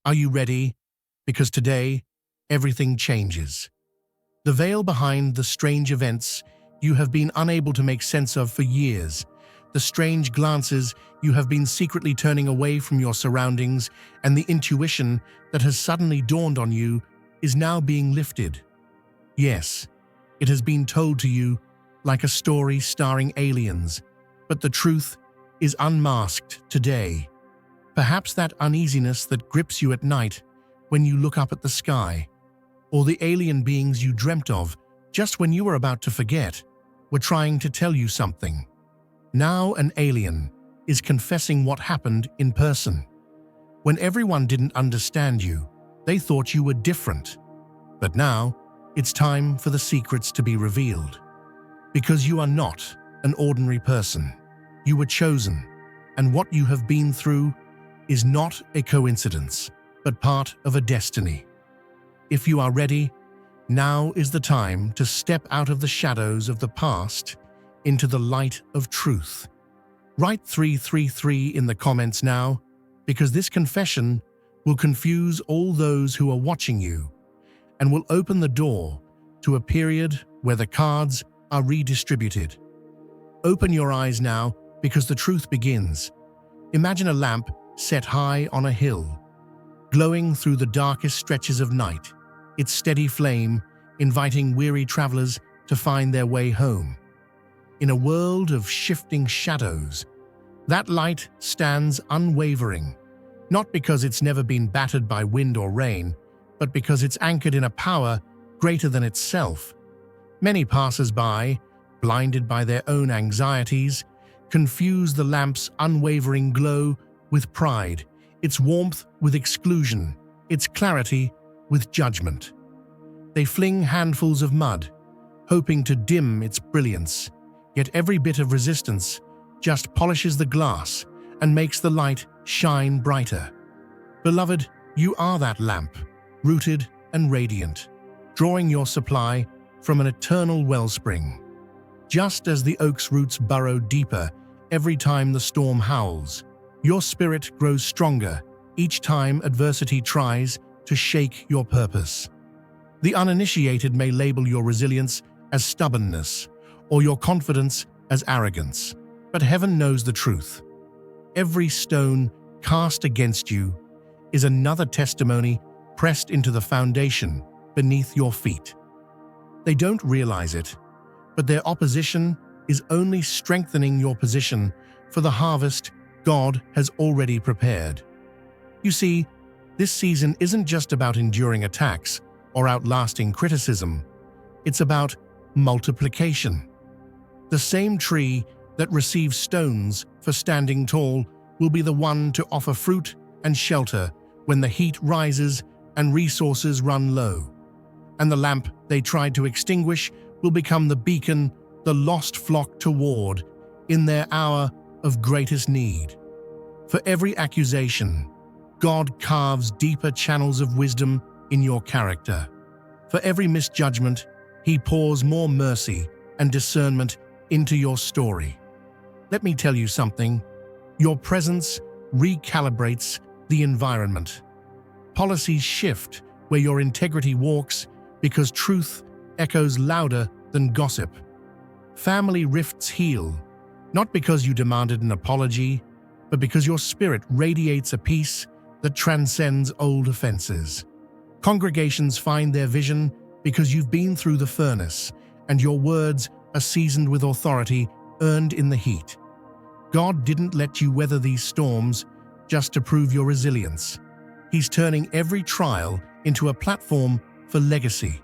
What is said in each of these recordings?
Are you ready? Because today, everything changes. The veil behind the strange events you have been unable to make sense of for years, the strange glances you have been secretly turning away from your surroundings, and the intuition that has suddenly dawned on you is now being lifted. Yes, it has been told to you like a story starring aliens, but the truth is unmasked today. Perhaps that uneasiness that grips you at night when you look up at the sky, or the alien beings you dreamt of just when you were about to forget, were trying to tell you something. Now an alien is confessing what happened in person. When everyone didn't understand you, they thought you were different. But now, it's time for the secrets to be revealed. Because you are not an ordinary person. You were chosen, and what you have been through is not a coincidence, but part of a destiny. If you are ready, now is the time to step out of the shadows of the past into the light of truth. Write 333 in the comments now, because this confession will confuse all those who are watching you and will open the door to a period where the cards are redistributed. Open your eyes now, because the truth begins. Imagine a lamp set high on a hill, glowing through the darkest stretches of night, its steady flame inviting weary travelers to find their way home. In a world of shifting shadows, that light stands unwavering, not because it's never been battered by wind or rain, but because it's anchored in a power greater than itself. Many passers-by, blinded by their own anxieties, confuse the lamp's unwavering glow with pride, its warmth with exclusion, its clarity with judgment. They fling handfuls of mud, hoping to dim its brilliance, yet every bit of resistance just polishes the glass and makes the light shine brighter. Beloved, you are that lamp, rooted and radiant, drawing your supply from an eternal wellspring. Just as the oak's roots burrow deeper every time the storm howls, your spirit grows stronger each time adversity tries to shake your purpose. The uninitiated may label your resilience as stubbornness or your confidence as arrogance, but heaven knows the truth. Every stone cast against you is another testimony pressed into the foundation beneath your feet. They don't realize it, but their opposition is only strengthening your position for the harvest God has already prepared. You see, this season isn't just about enduring attacks or outlasting criticism. It's about multiplication. The same tree that receives stones for standing tall will be the one to offer fruit and shelter when the heat rises and resources run low. And the lamp they tried to extinguish will become the beacon the lost flock toward in their hour of greatest need. For every accusation, God carves deeper channels of wisdom in your character. For every misjudgment, He pours more mercy and discernment into your story. Let me tell you something. Your presence recalibrates the environment. Policies shift where your integrity walks because truth echoes louder than gossip. Family rifts heal, not because you demanded an apology, but because your spirit radiates a peace that transcends old offenses. Congregations find their vision because you've been through the furnace, and your words are seasoned with authority earned in the heat. God didn't let you weather these storms just to prove your resilience. He's turning every trial into a platform for legacy.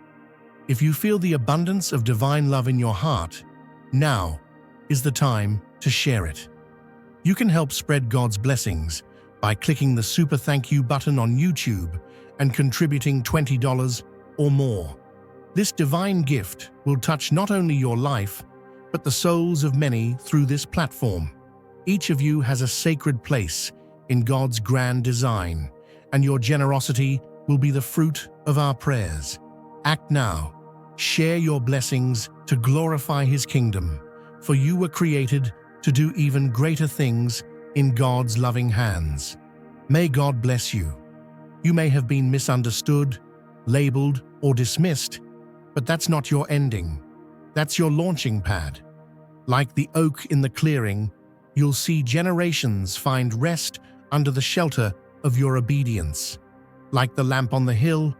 If you feel the abundance of divine love in your heart, now is the time to share it. You can help spread God's blessings by clicking the Super Thank You button on YouTube and contributing $20 or more. This divine gift will touch not only your life, but the souls of many through this platform. Each of you has a sacred place in God's grand design, and your generosity will be the fruit of our prayers. Act now. Share your blessings to glorify His kingdom, for you were created to do even greater things in God's loving hands. May God bless you. You may have been misunderstood, labeled, or dismissed, but that's not your ending. That's your launching pad. Like the oak in the clearing, you'll see generations find rest under the shelter of your obedience. Like the lamp on the hill,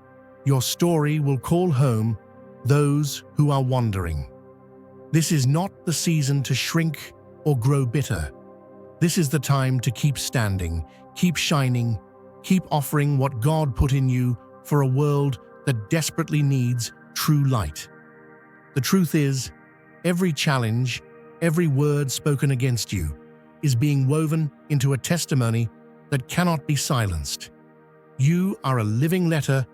your story will call home those who are wandering. This is not the season to shrink or grow bitter. This is the time to keep standing, keep shining, keep offering what God put in you for a world that desperately needs true light. The truth is, every challenge, every word spoken against you is being woven into a testimony that cannot be silenced. You are a living letter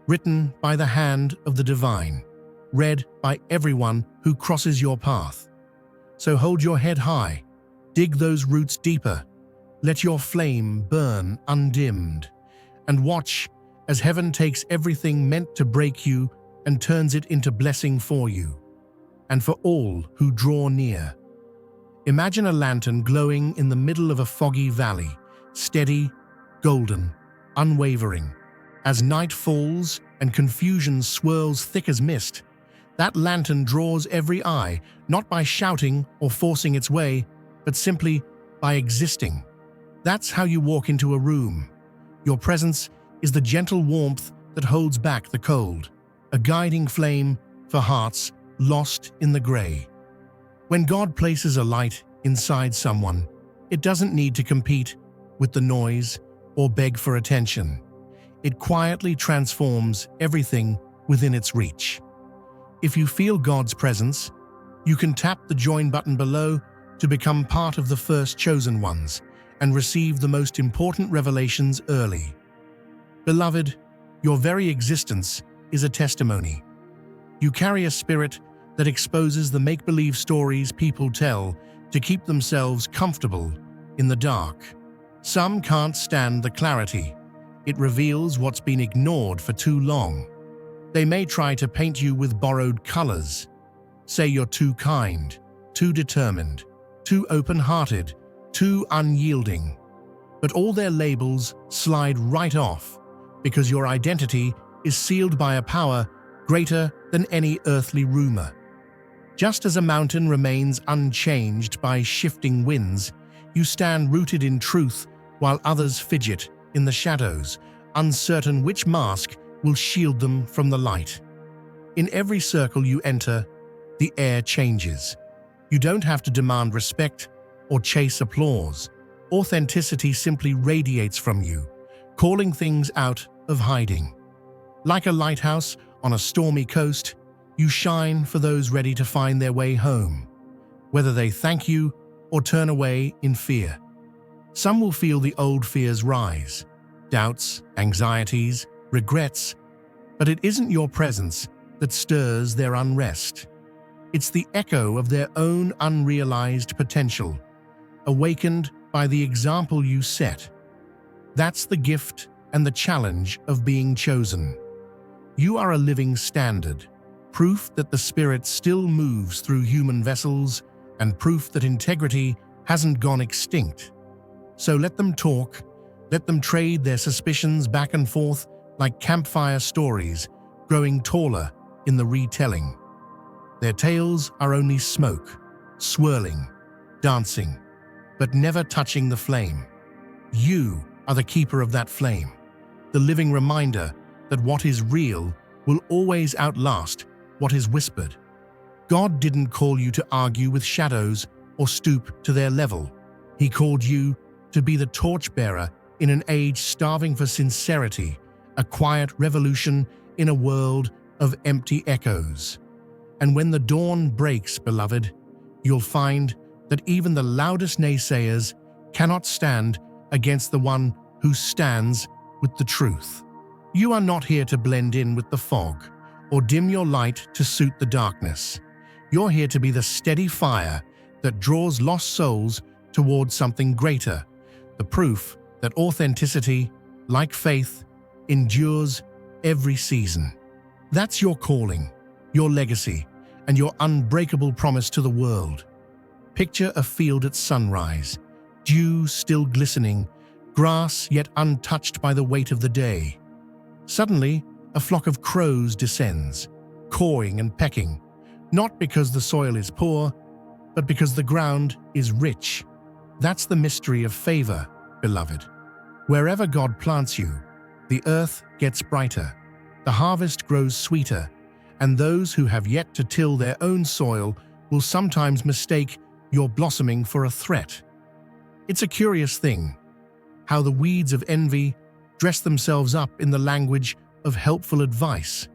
written by the hand of the divine, read by everyone who crosses your path. So hold your head high, dig those roots deeper, let your flame burn undimmed, and watch as heaven takes everything meant to break you and turns it into blessing for you, and for all who draw near. Imagine a lantern glowing in the middle of a foggy valley, steady, golden, unwavering. As night falls and confusion swirls thick as mist, that lantern draws every eye, not by shouting or forcing its way, but simply by existing. That's how you walk into a room. Your presence is the gentle warmth that holds back the cold, a guiding flame for hearts lost in the gray. When God places a light inside someone, it doesn't need to compete with the noise or beg for attention. It quietly transforms everything within its reach. If you feel God's presence, you can tap the join button below to become part of the first chosen ones and receive the most important revelations early. Beloved, your very existence is a testimony. You carry a spirit that exposes the make-believe stories people tell to keep themselves comfortable in the dark. Some can't stand the clarity. It reveals what's been ignored for too long. They may try to paint you with borrowed colors, say you're too kind, too determined, too open-hearted, too unyielding. But all their labels slide right off because your identity is sealed by a power greater than any earthly rumor. Just as a mountain remains unchanged by shifting winds, you stand rooted in truth while others fidget in the shadows, uncertain which mask will shield them from the light. In every circle you enter, the air changes. You don't have to demand respect or chase applause. Authenticity simply radiates from you, calling things out of hiding. Like a lighthouse on a stormy coast, you shine for those ready to find their way home, whether they thank you or turn away in fear. Some will feel the old fears rise, doubts, anxieties, regrets, but it isn't your presence that stirs their unrest. It's the echo of their own unrealized potential, awakened by the example you set. That's the gift and the challenge of being chosen. You are a living standard, proof that the Spirit still moves through human vessels and proof that integrity hasn't gone extinct. So let them talk, let them trade their suspicions back and forth like campfire stories, growing taller in the retelling. Their tales are only smoke, swirling, dancing, but never touching the flame. You are the keeper of that flame, the living reminder that what is real will always outlast what is whispered. God didn't call you to argue with shadows or stoop to their level. He called you to be the torchbearer in an age starving for sincerity, a quiet revolution in a world of empty echoes. And when the dawn breaks, beloved, you'll find that even the loudest naysayers cannot stand against the one who stands with the truth. You are not here to blend in with the fog or dim your light to suit the darkness. You're here to be the steady fire that draws lost souls towards something greater, the proof that authenticity, like faith, endures every season. That's your calling, your legacy, and your unbreakable promise to the world. Picture a field at sunrise, dew still glistening, grass yet untouched by the weight of the day. Suddenly, a flock of crows descends, cawing and pecking, not because the soil is poor, but because the ground is rich. That's the mystery of favor, beloved. Wherever God plants you, the earth gets brighter, the harvest grows sweeter, and those who have yet to till their own soil will sometimes mistake your blossoming for a threat. It's a curious thing, how the weeds of envy dress themselves up in the language of helpful advice.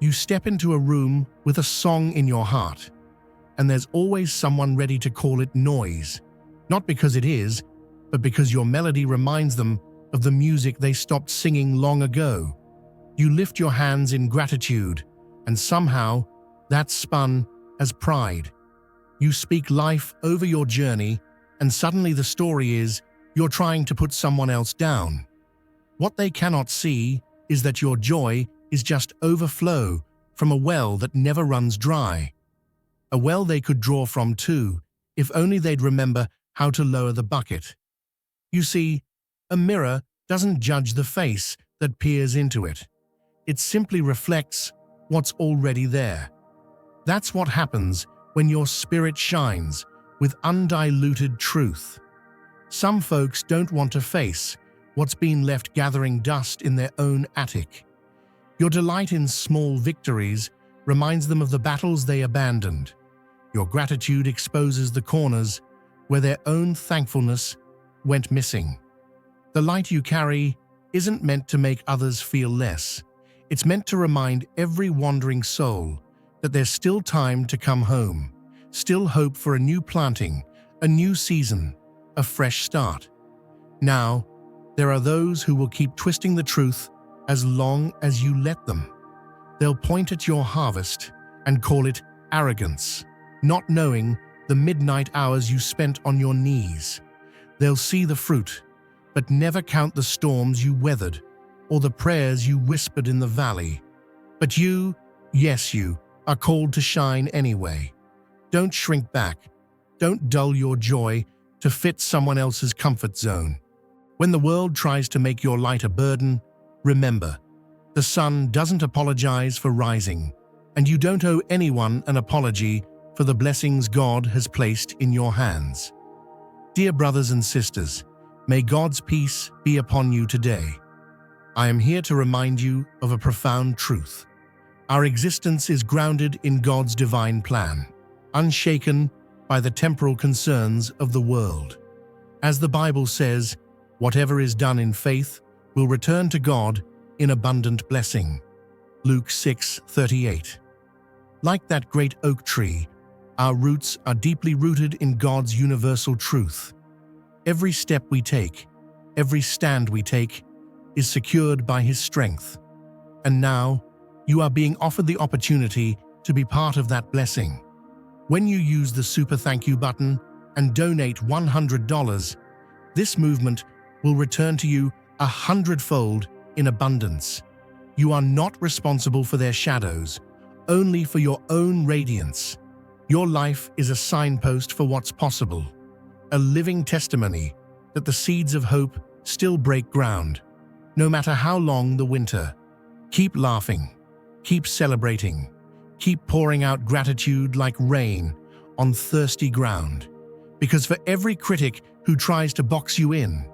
You step into a room with a song in your heart, and there's always someone ready to call it noise, not because it is, but because your melody reminds them of the music they stopped singing long ago. You lift your hands in gratitude, and somehow that's spun as pride. You speak life over your journey, and suddenly the story is you're trying to put someone else down. What they cannot see is that your joy is just overflow from a well that never runs dry. A well they could draw from too, if only they'd remember how to lower the bucket. You see, a mirror doesn't judge the face that peers into it. It simply reflects what's already there. That's what happens when your spirit shines with undiluted truth. Some folks don't want to face what's been left gathering dust in their own attic. Your delight in small victories reminds them of the battles they abandoned. Your gratitude exposes the corners where their own thankfulness went missing. The light you carry isn't meant to make others feel less. It's meant to remind every wandering soul that there's still time to come home, still hope for a new planting, a new season, a fresh start. Now, there are those who will keep twisting the truth as long as you let them. They'll point at your harvest and call it arrogance, not knowing the midnight hours you spent on your knees. They'll see the fruit, but never count the storms you weathered or the prayers you whispered in the valley. But you, yes you, are called to shine anyway. Don't shrink back. Don't dull your joy to fit someone else's comfort zone. When the world tries to make your light a burden, remember, the sun doesn't apologize for rising, and you don't owe anyone an apology for the blessings God has placed in your hands. Dear brothers and sisters, may God's peace be upon you today. I am here to remind you of a profound truth. Our existence is grounded in God's divine plan, unshaken by the temporal concerns of the world. As the Bible says, whatever is done in faith will return to God in abundant blessing. Luke 6:38. Like that great oak tree, our roots are deeply rooted in God's universal truth. Every step we take, every stand we take, is secured by His strength. And now, you are being offered the opportunity to be part of that blessing. When you use the Super Thank You button and donate $100, this movement will return to you 100-fold in abundance. You are not responsible for their shadows, only for your own radiance. Your life is a signpost for what's possible, a living testimony that the seeds of hope still break ground, no matter how long the winter. Keep laughing, keep celebrating, keep pouring out gratitude like rain on thirsty ground. Because for every critic who tries to box you in,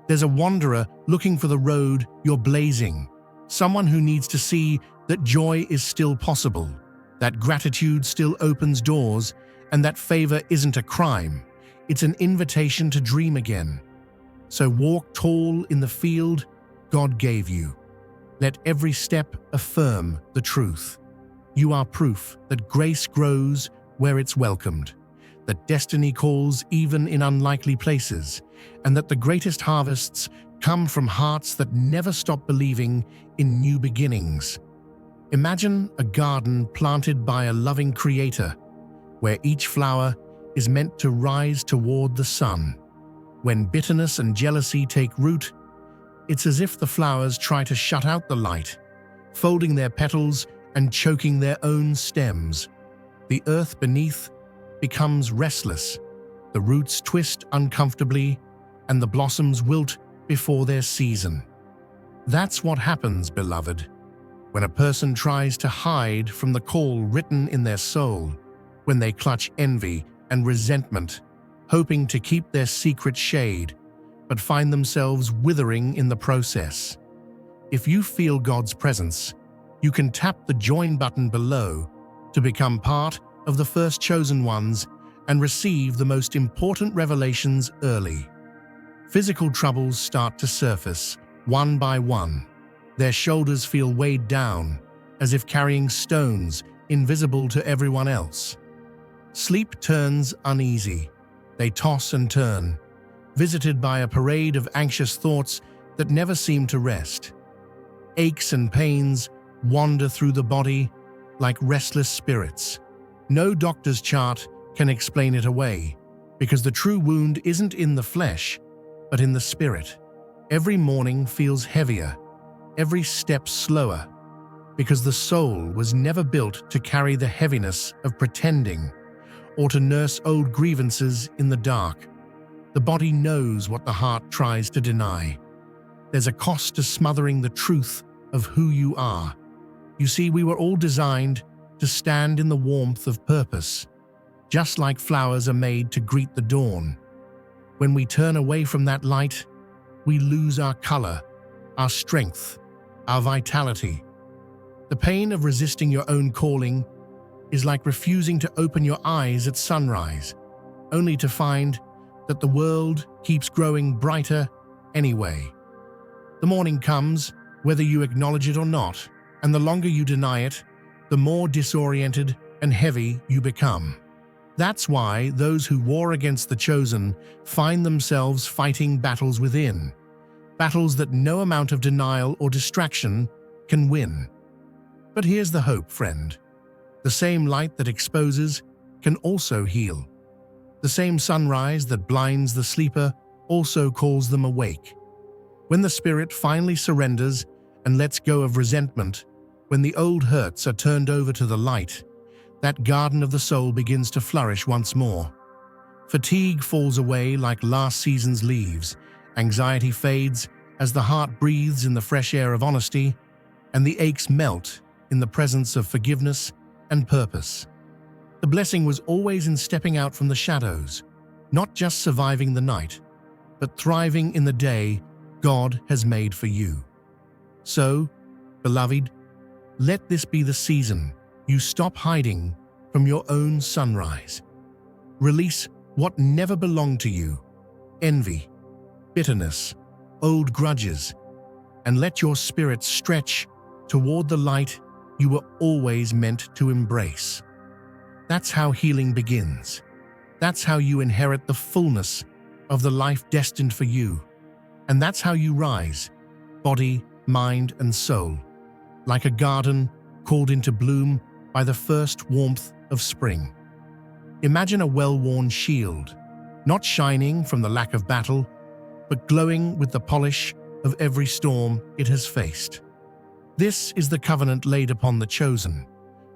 there's a wanderer looking for the road you're blazing, someone who needs to see that joy is still possible, that gratitude still opens doors, and that favor isn't a crime. It's an invitation to dream again. So walk tall in the field God gave you. Let every step affirm the truth. You are proof that grace grows where it's welcomed, that destiny calls even in unlikely places, and that the greatest harvests come from hearts that never stop believing in new beginnings. Imagine a garden planted by a loving Creator, where each flower is meant to rise toward the sun. When bitterness and jealousy take root, it's as if the flowers try to shut out the light, folding their petals and choking their own stems. The earth beneath becomes restless, the roots twist uncomfortably, and the blossoms wilt before their season. That's what happens, beloved, when a person tries to hide from the call written in their soul, when they clutch envy and resentment, hoping to keep their secret shade, but find themselves withering in the process. If you feel God's presence, you can tap the join button below to become part of the first chosen ones and receive the most important revelations early. Physical troubles start to surface, one by one. Their shoulders feel weighed down, as if carrying stones invisible to everyone else. Sleep turns uneasy. They toss and turn, visited by a parade of anxious thoughts that never seem to rest. Aches and pains wander through the body like restless spirits. No doctor's chart can explain it away, because the true wound isn't in the flesh, but in the spirit. Every morning feels heavier, every step slower, because the soul was never built to carry the heaviness of pretending or to nurse old grievances in the dark. The body knows what the heart tries to deny. There's a cost to smothering the truth of who you are. You see, we were all designed to stand in the warmth of purpose, just like flowers are made to greet the dawn. When we turn away from that light, we lose our color, our strength, our vitality. The pain of resisting your own calling is like refusing to open your eyes at sunrise, only to find that the world keeps growing brighter anyway. The morning comes, whether you acknowledge it or not, and the longer you deny it, the more disoriented and heavy you become. That's why those who war against the chosen find themselves fighting battles within, battles that no amount of denial or distraction can win. But here's the hope, friend. The same light that exposes can also heal. The same sunrise that blinds the sleeper also calls them awake. When the spirit finally surrenders and lets go of resentment, when the old hurts are turned over to the light, that garden of the soul begins to flourish once more. Fatigue falls away like last season's leaves, anxiety fades as the heart breathes in the fresh air of honesty, and the aches melt in the presence of forgiveness and purpose. The blessing was always in stepping out from the shadows, not just surviving the night, but thriving in the day God has made for you. So, beloved, let this be the season you stop hiding from your own sunrise. Release what never belonged to you, envy, bitterness, old grudges, and let your spirit stretch toward the light you were always meant to embrace. That's how healing begins. That's how you inherit the fullness of the life destined for you. And that's how you rise, body, mind, and soul, like a garden called into bloom by the first warmth of spring. Imagine a well-worn shield, not shining from the lack of battle, but glowing with the polish of every storm it has faced. This is the covenant laid upon the chosen.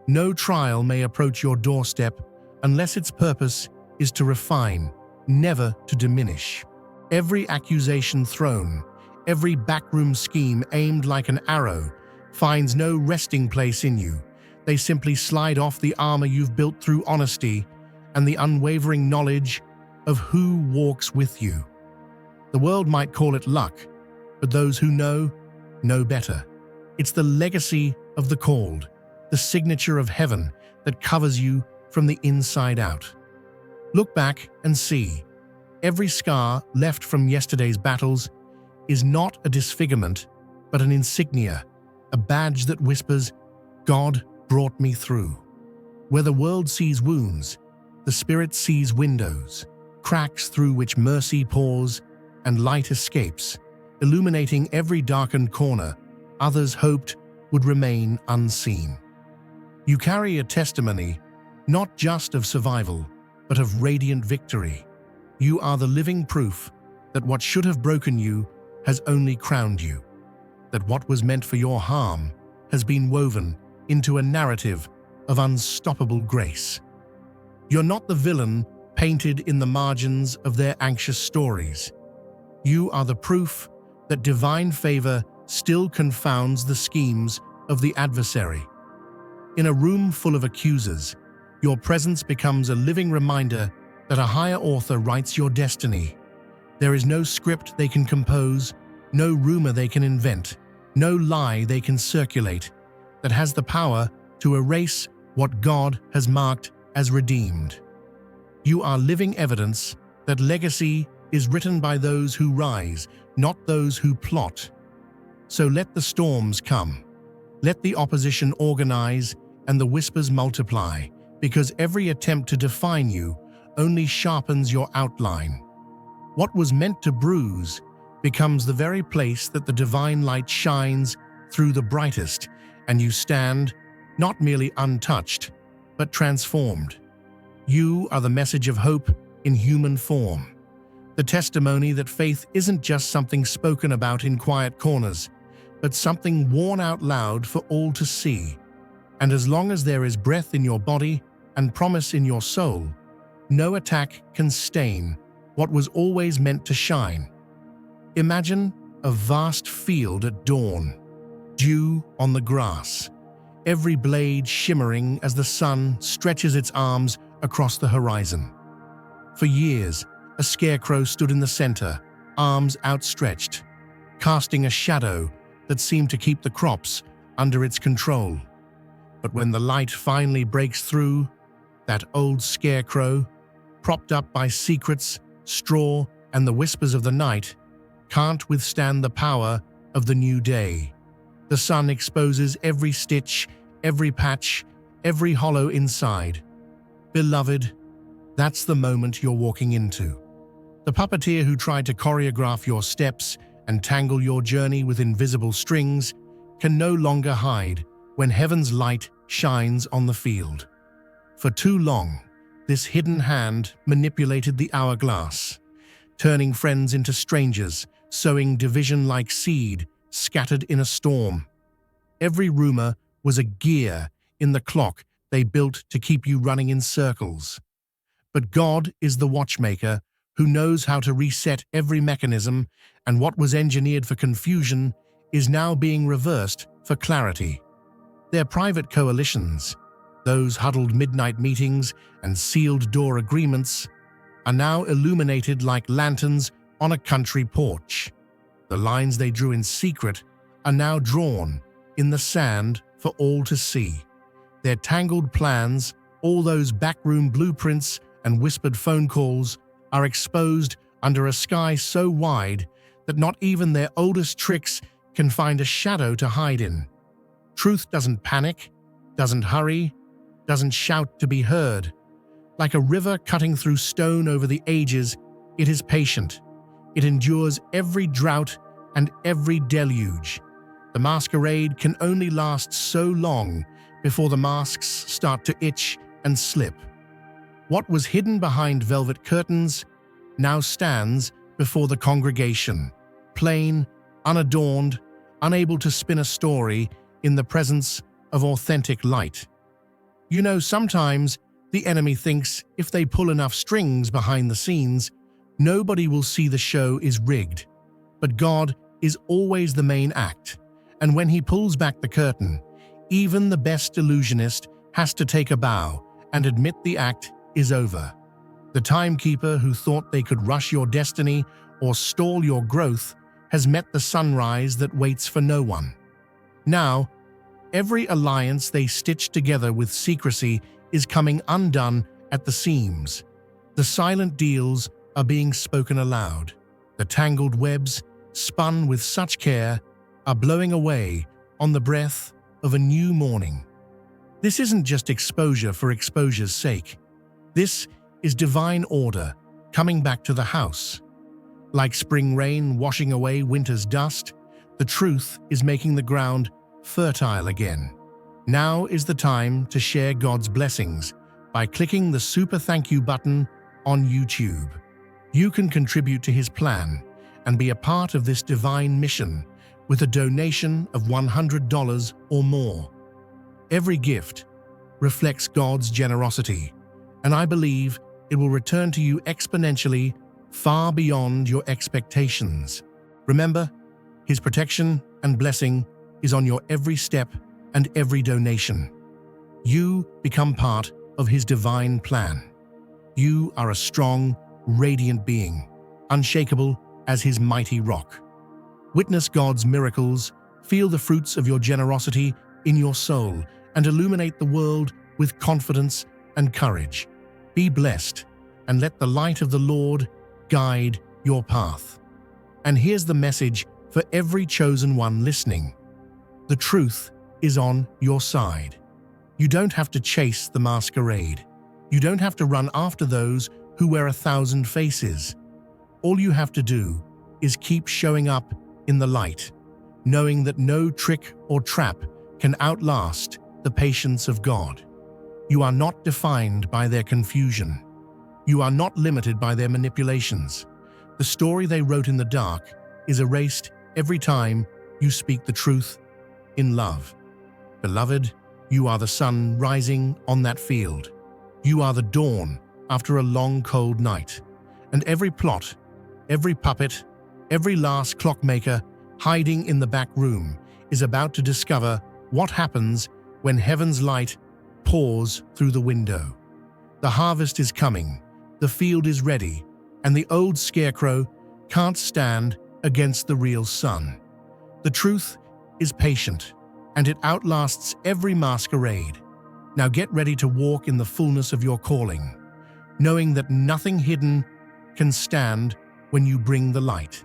No trial may approach your doorstep unless its purpose is to refine, never to diminish. Every accusation thrown, every backroom scheme aimed like an arrow, finds no resting place in you. They simply slide off the armor you've built through honesty and the unwavering knowledge of who walks with you. The world might call it luck, but those who know better. It's the legacy of the called, the signature of heaven that covers you from the inside out. Look back and see. Every scar left from yesterday's battles is not a disfigurement, but an insignia, a badge that whispers, God brought me through. Where the world sees wounds, the spirit sees windows, cracks through which mercy pours and light escapes, illuminating every darkened corner others hoped would remain unseen. You carry a testimony, not just of survival, but of radiant victory. You are the living proof that what should have broken you has only crowned you, that what was meant for your harm has been woven into a narrative of unstoppable grace. You're not the villain painted in the margins of their anxious stories. You are the proof that divine favor still confounds the schemes of the adversary. In a room full of accusers, your presence becomes a living reminder that a higher author writes your destiny. There is no script they can compose, no rumor they can invent, no lie they can circulate that has the power to erase what God has marked as redeemed. You are living evidence that legacy is written by those who rise, not those who plot. So let the storms come. Let the opposition organize and the whispers multiply, because every attempt to define you only sharpens your outline. What was meant to bruise becomes the very place that the divine light shines through the brightest, and you stand not merely untouched, but transformed. You are the message of hope in human form, the testimony that faith isn't just something spoken about in quiet corners, but something worn out loud for all to see. And as long as there is breath in your body and promise in your soul, no attack can stain what was always meant to shine. Imagine a vast field at dawn, dew on the grass, every blade shimmering as the sun stretches its arms across the horizon. For years, a scarecrow stood in the center, arms outstretched, casting a shadow that seemed to keep the crops under its control. But when the light finally breaks through, that old scarecrow, propped up by secrets, straw, and the whispers of the night, can't withstand the power of the new day. The sun exposes every stitch, every patch, every hollow inside. Beloved, that's the moment you're walking into. The puppeteer who tried to choreograph your steps and tangle your journey with invisible strings can no longer hide when heaven's light shines on the field. For too long, this hidden hand manipulated the hourglass, turning friends into strangers, sowing division like seed scattered in a storm. Every rumor was a gear in the clock they built to keep you running in circles. But God is the watchmaker who knows how to reset every mechanism, and what was engineered for confusion is now being reversed for clarity. Their private coalitions, those huddled midnight meetings and sealed-door agreements, are now illuminated like lanterns on a country porch. The lines they drew in secret are now drawn in the sand for all to see. Their tangled plans, all those backroom blueprints and whispered phone calls, are exposed under a sky so wide that not even their oldest tricks can find a shadow to hide in. Truth doesn't panic, doesn't hurry, doesn't shout to be heard. Like a river cutting through stone over the ages, it is patient. It endures every drought and every deluge. The masquerade can only last so long before the masks start to itch and slip. What was hidden behind velvet curtains now stands before the congregation, plain, unadorned, unable to spin a story in the presence of authentic light. You know, sometimes the enemy thinks if they pull enough strings behind the scenes, nobody will see the show is rigged. But God is always the main act, and when he pulls back the curtain, even the best illusionist has to take a bow and admit the act is over. The timekeeper who thought they could rush your destiny or stall your growth has met the sunrise that waits for no one. Now, every alliance they stitched together with secrecy is coming undone at the seams. The silent deals are being spoken aloud. The tangled webs, spun with such care, are blowing away on the breath of a new morning. This isn't just exposure for exposure's sake. This is divine order coming back to the house. Like spring rain washing away winter's dust, the truth is making the ground fertile again. Now is the time to share God's blessings by clicking the super thank you button on YouTube. You can contribute to his plan and be a part of this divine mission with a donation of $100 or more. Every gift reflects God's generosity, and I believe it will return to you exponentially, far beyond your expectations. Remember, His protection and blessing is on your every step and every donation. You become part of His divine plan. You are a strong, radiant being, unshakable as His mighty rock. Witness God's miracles, feel the fruits of your generosity in your soul, and illuminate the world with confidence and courage. Be blessed, and let the light of the Lord guide your path. And here's the message for every chosen one listening. The truth is on your side. You don't have to chase the masquerade. You don't have to run after those who wear 1,000 faces. All you have to do is keep showing up in the light, knowing that no trick or trap can outlast the patience of God. You are not defined by their confusion. You are not limited by their manipulations. The story they wrote in the dark is erased every time you speak the truth in love. Beloved, you are the sun rising on that field. You are the dawn after a long, cold night. And every plot, every puppet, every last clockmaker hiding in the back room is about to discover what happens when heaven's light pours through the window. The harvest is coming, the field is ready, and the old scarecrow can't stand against the real sun. The truth is patient, and it outlasts every masquerade. Now get ready to walk in the fullness of your calling, knowing that nothing hidden can stand when you bring the light.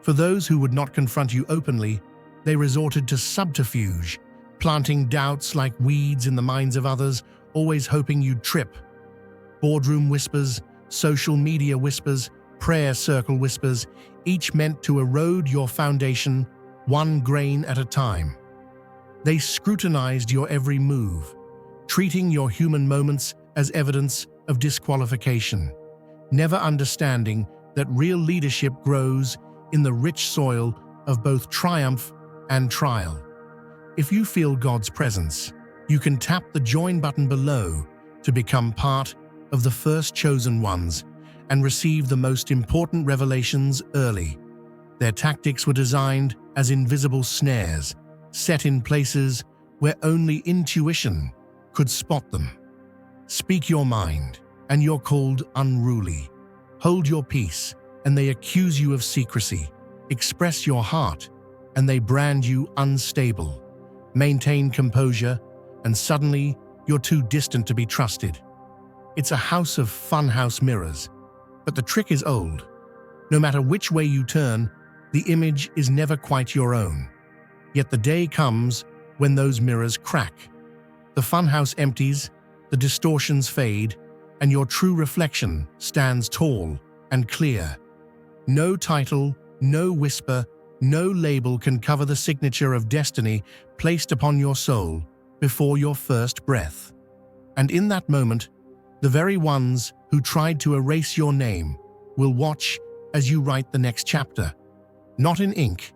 For those who would not confront you openly, they resorted to subterfuge, planting doubts like weeds in the minds of others, always hoping you'd trip. Boardroom whispers, social media whispers, prayer circle whispers, each meant to erode your foundation one grain at a time. They scrutinized your every move, treating your human moments as evidence of disqualification, never understanding that real leadership grows in the rich soil of both triumph and trial. If you feel God's presence, you can tap the join button below to become part of the first chosen ones and receive the most important revelations early. Their tactics were designed as invisible snares, set in places where only intuition could spot them. Speak your mind, and you're called unruly. Hold your peace, and they accuse you of secrecy. Express your heart, and they brand you unstable. Maintain composure, and suddenly you're too distant to be trusted. It's a house of funhouse mirrors, but the trick is old. No matter which way you turn, the image is never quite your own. Yet the day comes when those mirrors crack. The funhouse empties, the distortions fade, and your true reflection stands tall and clear. No title, no whisper, no label can cover the signature of destiny placed upon your soul before your first breath. And in that moment, the very ones who tried to erase your name will watch as you write the next chapter, not in ink,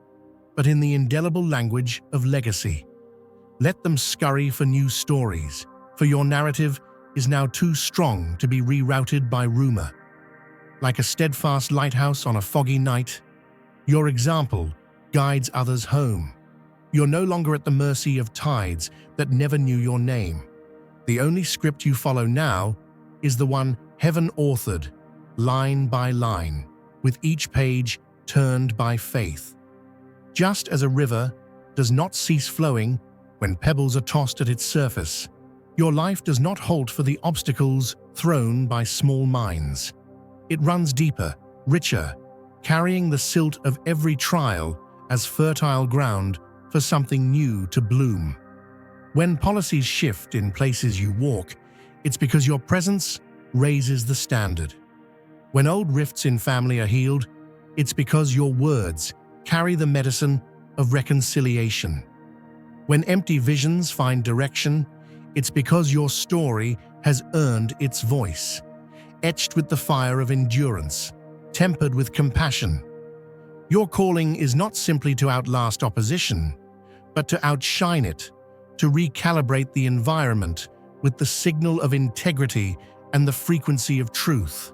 but in the indelible language of legacy. Let them scurry for new stories, for your narrative is now too strong to be rerouted by rumor. Like a steadfast lighthouse on a foggy night, your example guides others home. You're no longer at the mercy of tides that never knew your name. The only script you follow now is the one heaven authored, line by line, with each page turned by faith. Just as a river does not cease flowing when pebbles are tossed at its surface, your life does not halt for the obstacles thrown by small minds. It runs deeper, richer, carrying the silt of every trial as fertile ground for something new to bloom. When policies shift in places you walk, it's because your presence raises the standard. When old rifts in family are healed, it's because your words carry the medicine of reconciliation. When empty visions find direction, it's because your story has earned its voice, etched with the fire of endurance, tempered with compassion. Your calling is not simply to outlast opposition, but to outshine it, to recalibrate the environment with the signal of integrity and the frequency of truth.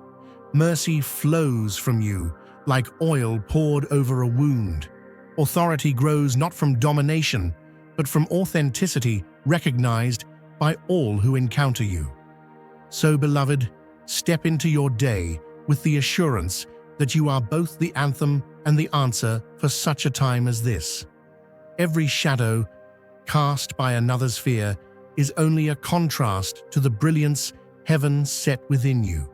Mercy flows from you like oil poured over a wound, Authority grows not from domination, but from authenticity recognized by all who encounter you. So, beloved, step into your day with the assurance that you are both the anthem and the answer for such a time as this. Every shadow cast by another's fear is only a contrast to the brilliance heaven set within you.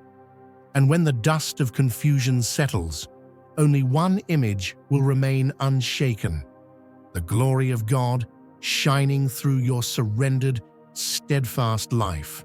And when the dust of confusion settles, only one image will remain unshaken: the glory of God shining through your surrendered, steadfast life.